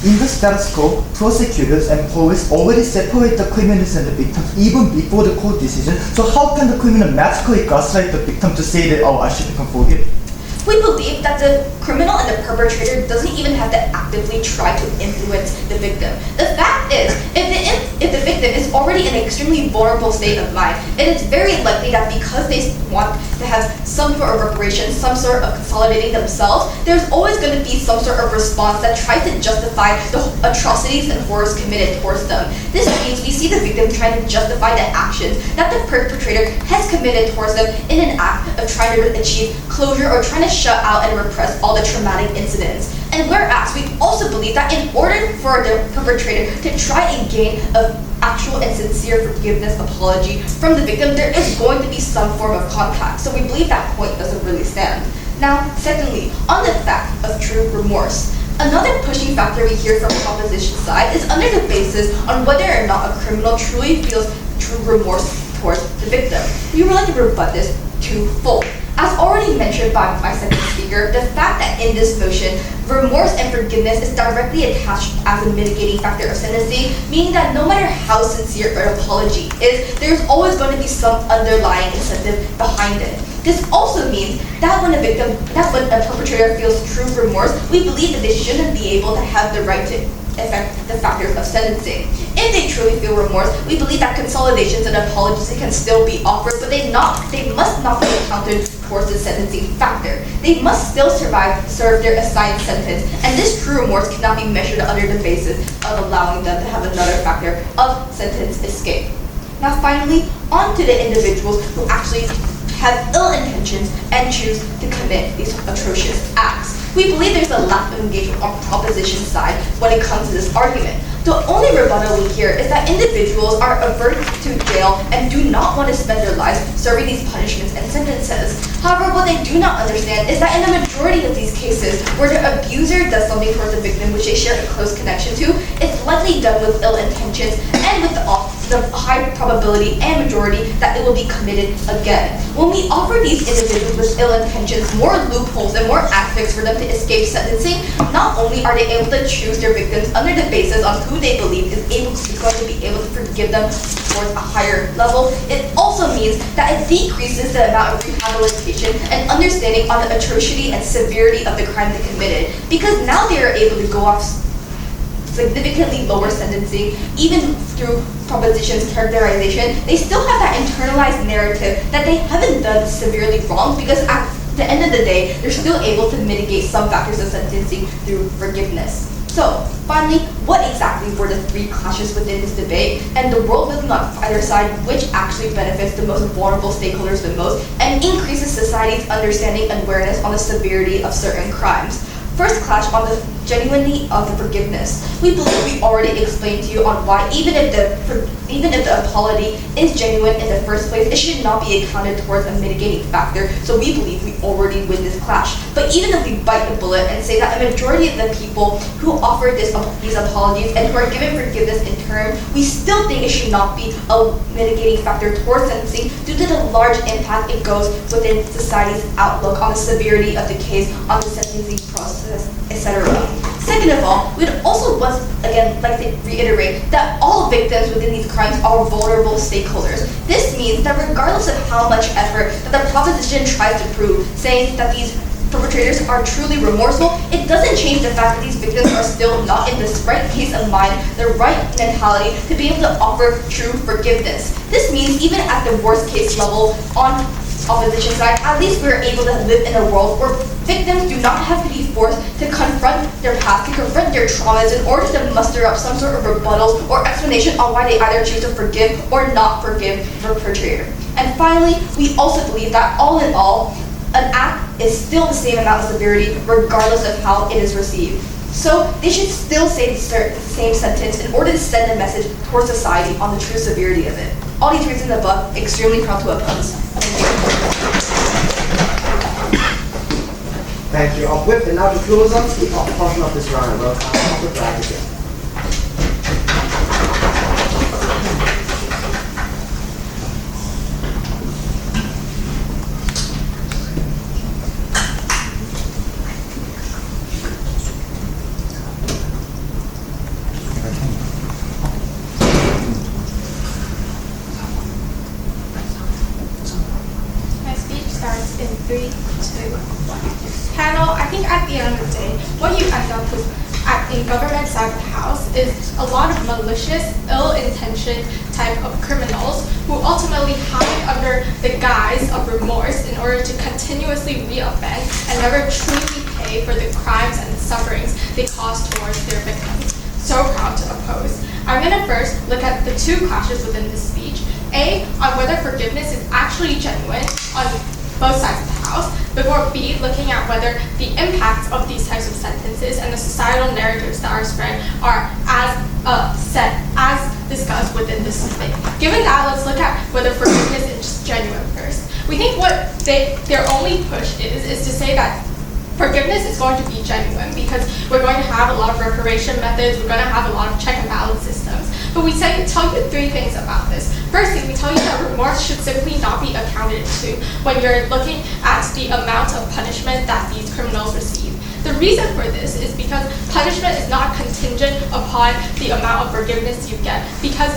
In the status quo, prosecutors and police already separate the criminals and the victims even before the court decision. So how can the criminal magically gaslight the victim to say that, oh, I should become forgiven? We believe that the criminal and the perpetrator doesn't even have to actively try to influence the victim. The fact is, if the victim is already in an extremely vulnerable state of mind, it is very likely that because they want to have some sort of reparation, some sort of consolidating themselves, there's always going to be some sort of response that tries to justify the atrocities and horrors committed towards them. This means we see the victim trying to justify the actions that the perpetrator has committed towards them in an act of trying to achieve closure or trying to shut out and repress all the traumatic incidents. And whereas we also believe that in order for the perpetrator to try and gain an actual and sincere forgiveness apology from the victim, there is going to be some form of contact. So we believe that point doesn't really stand. Now, secondly, on the fact of true remorse. Another pushing factor we hear from the opposition side is under the basis on whether or not a criminal truly feels true remorse towards the victim. We would like to rebut this twofold. As already mentioned by my second speaker, the fact that in this motion, remorse and forgiveness is directly attached as a mitigating factor of sentencing, meaning that no matter how sincere an apology is, there's always going to be some underlying incentive behind it. This also means that when a perpetrator feels true remorse, we believe that they shouldn't be able to have the right to affect the factors of sentencing. If they truly feel remorse, we believe that consolidations and apologies can still be offered, but they must not be counted towards the sentencing factor. They must still serve their assigned sentence, and this true remorse cannot be measured under the basis of allowing them to have another factor of sentence escape. Now finally, on to the individuals who actually have ill intentions and choose to commit these atrocious acts. We believe there's a lack of engagement on proposition side when it comes to this argument. The only rebuttal we hear is that individuals are averse to jail and do not want to spend their lives serving these punishments and sentences. However, what they do not understand is that in the majority of these cases where the abuser does something towards the victim which they share a close connection to, it's likely done with ill intentions and with the high probability and majority that it will be committed again. When we offer these individuals with ill intentions more loopholes and more aspects for them to escape sentencing, not only are they able to choose their victims under the basis on who they believe is going to be able to forgive them towards a higher level, it also means that it decreases the amount of rehabilitation and understanding on the atrocity and severity of the crime they committed, because now they are able to go off significantly lower sentencing, even through propositions characterization. They still have that internalized narrative that they haven't done severely wrong, because at the end of the day, they're still able to mitigate some factors of sentencing through forgiveness. So, finally, what exactly were the three clashes within this debate, and the world looking on either side, which actually benefits the most vulnerable stakeholders the most, and increases society's understanding and awareness on the severity of certain crimes? First clash on the genuinity of the forgiveness. We believe we already explained to you on why even if the apology is genuine in the first place, it should not be accounted towards a mitigating factor. So we believe we already win this clash. But even if we bite the bullet and say that a majority of the people who offer these apologies and who are given forgiveness in turn, we still think it should not be a mitigating factor towards sentencing due to the large impact it goes within society's outlook on the severity of the case, on the sentencing process, etc. Second of all, we'd also once again like to reiterate that all victims within these crimes are vulnerable stakeholders. This means that regardless of how much effort that the proposition tries to prove, saying that these perpetrators are truly remorseful, it doesn't change the fact that these victims are still not in the right case of mind, the right mentality to be able to offer true forgiveness. This means even at the worst case level on opposition side, at least we're able to live in a world where victims do not have to be forced to confront their past, to confront their traumas in order to muster up some sort of rebuttals or explanation on why they either choose to forgive or not forgive the perpetrator. And finally, we also believe that all in all, an act is still the same amount of severity regardless of how it is received. So they should still say the same sentence in order to send a message towards society on the true severity of it. All these reasons above, extremely proud to oppose. Thank you. With and now to close out the portion of this round, I'll offer the advocate. In 3, 2, 1. Panel, I think at the end of the day, what you end up with in government side of the house is a lot of malicious, ill-intentioned type of criminals who ultimately hide under the guise of remorse in order to continuously reoffend and never truly pay for the crimes and the sufferings they cause towards their victims. So proud to oppose. I'm going to first look at the two clashes within this speech. A, on whether forgiveness is actually genuine on both sides of the house. House, before B, looking at whether the impacts of these types of sentences and the societal narratives that are spread are as discussed within this survey. Given that, let's look at whether forgiveness is genuine first. We think what their only push is to say that forgiveness is going to be genuine because we're going to have a lot of reparation methods, we're going to have a lot of check and balance systems. But we tell you three things about this. Firstly, we tell you that remorse should simply not be accounted to when you're looking at the amount of punishment that these criminals receive. The reason for this is because punishment is not contingent upon the amount of forgiveness you get because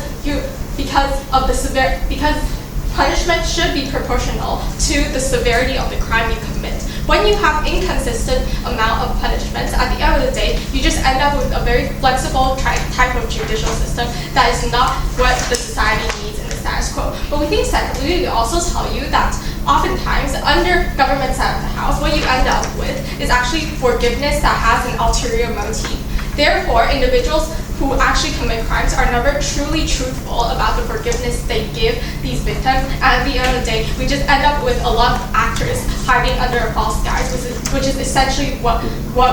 punishment should be proportional to the severity of the crime you commit. When you have inconsistent amount of punishments, at the end of the day, you just end up with a very flexible type of judicial system that is not what the society needs in the status quo. But we think secondly, we also tell you that oftentimes under government side of the house, what you end up with is actually forgiveness that has an ulterior motive. Therefore, individuals who actually commit crimes are never truly truthful about the forgiveness they give these victims, and at the end of the day, we just end up with a lot of actors hiding under a false guise, which is essentially what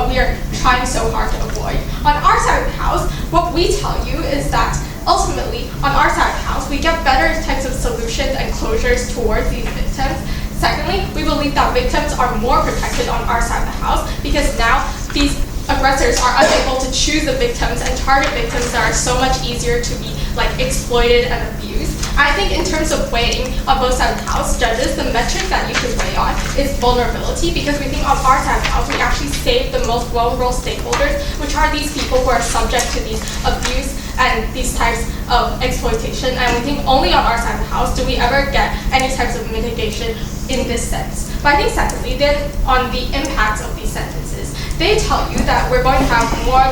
we are trying so hard to avoid. On our side of the house, what we tell you is that ultimately, on our side of the house, we get better types of solutions and closures towards these victims. Secondly, we believe that victims are more protected on our side of the house because now these aggressors are unable to choose the victims and target victims that are so much easier to be exploited and abused. I think in terms of weighing on both sides of the house, judges, the metric that you should weigh on is vulnerability because we think on our side of the house, we actually save the most vulnerable stakeholders, which are these people who are subject to these abuse and these types of exploitation. And we think only on our side of the house do we ever get any types of mitigation in this sense. But I think secondly, then on the impacts of these sentences, they tell you that we're going to have more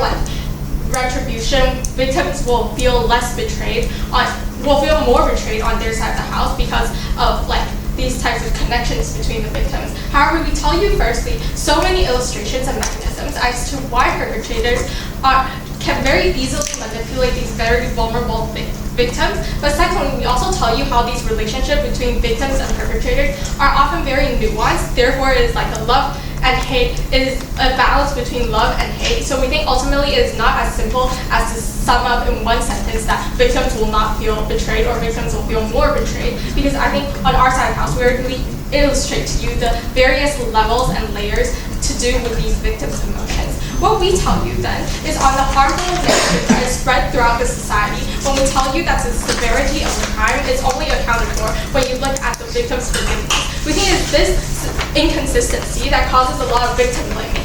retribution. Victims will feel less betrayed will feel more betrayed on their side of the house because of these types of connections between the victims. However, we tell you firstly so many illustrations and mechanisms as to why perpetrators can very easily manipulate these very vulnerable victims. But secondly, we also tell you how these relationships between victims and perpetrators are often very nuanced. Therefore, it is like a love and hate. It is a balance between love and hate. So we think ultimately it is not as simple as to sum up in one sentence that victims will not feel betrayed or victims will feel more betrayed. Because I think on our side of the house, we illustrate to you the various levels and layers to do with these victims' emotions. What we tell you then is on the harmful narrative that is spread throughout the society, when we tell you that the severity of the crime is only accounted for when you look at the victim's forgiveness. We think it's this inconsistency that causes a lot of victim blaming.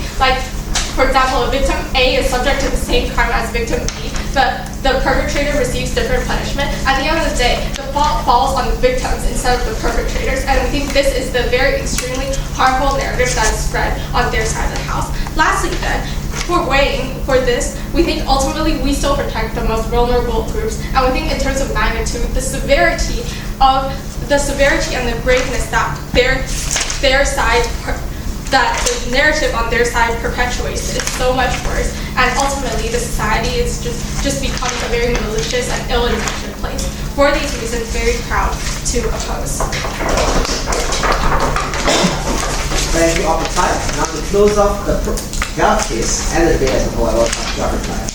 For example, victim A is subject to the same crime as victim B, but the perpetrator receives different punishment. At the end of the day, the fault falls on the victims instead of the perpetrators, and we think this is the very extremely harmful narrative that is spread on their side of the house. Lastly then, for weighing for this, we think ultimately we still protect the most vulnerable groups, and we think in terms of magnitude, the severity and the graveness that their side that the narrative on their side perpetuates is so much worse, and ultimately the society is just becomes a very malicious and ill-intentioned place. For these reasons, very proud to oppose. Thank you all for time. Now to close off the Gulf case and the debate as a whole, I will have Dr. Time.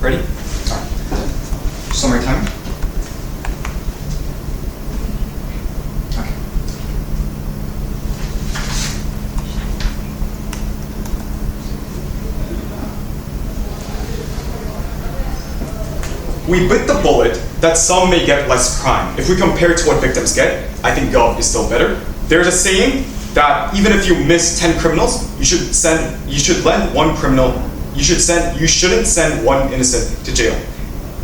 Ready? Alright. Summary time. Okay. We bit the bullet that some may get less crime. If we compare to what victims get, I think Gov is still better. There's a saying that even if you miss 10 criminals, you shouldn't send one innocent to jail.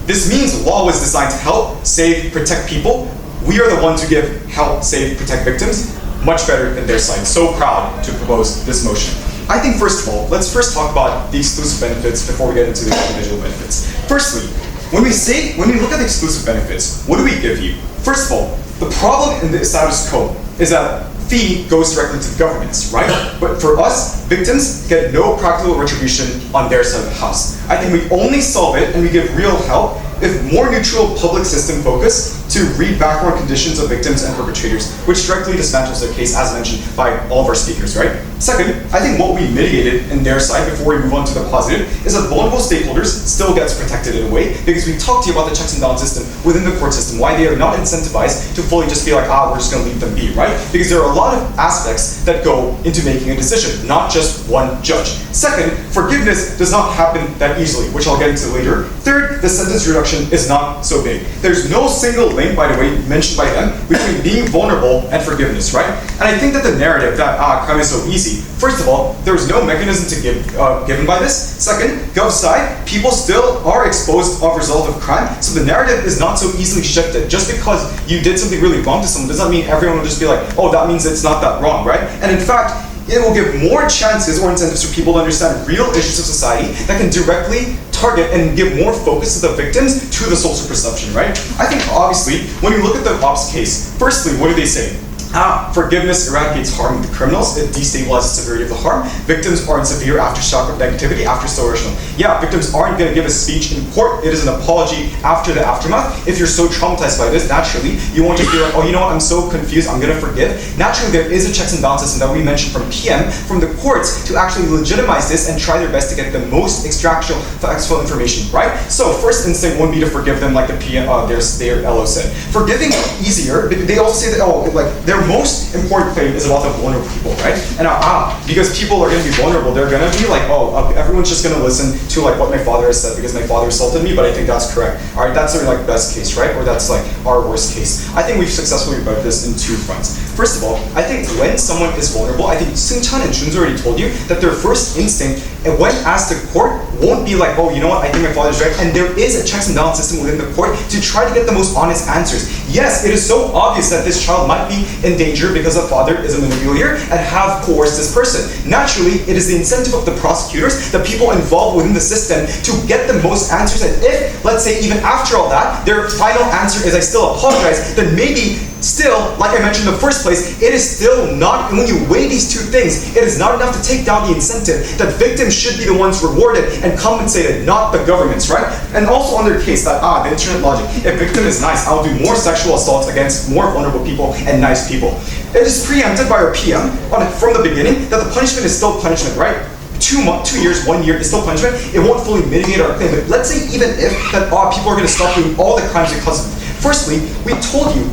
This means law was designed to help, save, protect people. We are the ones who give help, save, protect victims much better than their side. So proud to propose this motion. I think first of all, let's first talk about the exclusive benefits before we get into the individual benefits. Firstly, when we look at the exclusive benefits, what do we give you? First of all, the problem in the status quo is that fee goes directly to the governments, right? But for us, victims get no practical retribution on their side of the house. I think we only solve it and we give real help if more neutral public system focus to read background conditions of victims and perpetrators, which directly dismantles their case as mentioned by all of our speakers, right? Second, I think what we mitigated in their side before we move on to the positive is that vulnerable stakeholders still gets protected in a way because we talked to you about the checks and balance system within the court system, why they are not incentivized to fully just be like, we're just gonna leave them be, right? Because there are a lot of aspects that go into making a decision, not just one judge. Second, forgiveness does not happen that easily, which I'll get into later. Third, the sentence reduction is not so big. There's no single link, by the way, mentioned by them, between being vulnerable and forgiveness, right? And I think that the narrative that crime is so easy, first of all, there was no mechanism to give given by this. Second, Gov's side, people still are exposed as a result of crime, so the narrative is not so easily shifted. Just because you did something really wrong to someone does not mean everyone will just be like, oh, that means it's not that wrong, right? And in fact, it will give more chances or incentives for people to understand real issues of society that can directly target and give more focus to the victims to the social perception, right? I think obviously, when you look at the Ops case, firstly, what do they say? Forgiveness eradicates harm with the criminals, it destabilizes the severity of the harm. Victims are in severe aftershock of negativity after social. Yeah, victims aren't going to give a speech in court, it is an apology after the aftermath. If you're so traumatized by this, naturally, you won't just be like, oh, you know what, I'm so confused, I'm going to forgive. Naturally, there is a checks and balance system that we mentioned from PM, from the courts, to actually legitimize this and try their best to get the most extractual, factual information, right? So, first instinct won't be to forgive them like the PM, their LO said. Forgiving easier, they also say that, their most important thing is about the vulnerable people, right? And because people are going to be vulnerable, they're going to be like, everyone's just going to listen to like what my father has said because my father assaulted me, but I think that's correct. All right, that's our like best case, right? Or that's like our worst case. I think we've successfully rebutted this in two fronts. First of all, I think when someone is vulnerable, I think Seung-chan and Jun's already told you that their first instinct, and when asked to court, won't be like, oh, you know what, I think my father's right, and there is a checks and balance system within the court to try to get the most honest answers. Yes, it is so obvious that this child might be in danger because the father is a manipulator and have coerced this person. Naturally, it is the incentive of the prosecutors, the people involved within the system, to get the most answers, and if, let's say, even after all that, their final answer is I still apologize, then maybe still, like I mentioned in the first place, it is still not, when you weigh these two things, it is not enough to take down the incentive that victims should be the ones rewarded and compensated, not the governments, right? And also on their case that, the internet logic, if victim is nice, I'll do more sexual assaults against more vulnerable people and nice people. It is preempted by our PM from the beginning that the punishment is still punishment, right? 2 years, 1 year is still punishment. It won't fully mitigate our claim, but let's say even if that people are going to stop doing all the crimes because of it. Firstly, we told you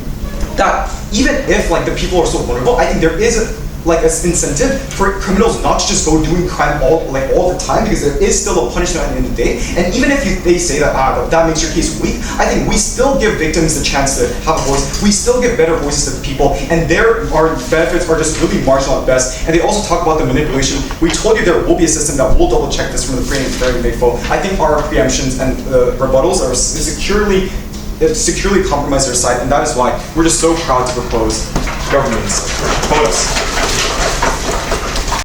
that even if like the people are so vulnerable, I think there is an incentive for criminals not to just go doing crime all the time, because there is still a punishment at the end of the day. And even if they say that that makes your case weak, I think we still give victims the chance to have a voice. We still give better voices to the people, and our benefits are just really marginal at best. And they also talk about the manipulation. We told you there will be a system that will double check this from the very info. I think our preemptions and rebuttals are securely compromised their side, and that is why we're just so proud to propose government's quotas.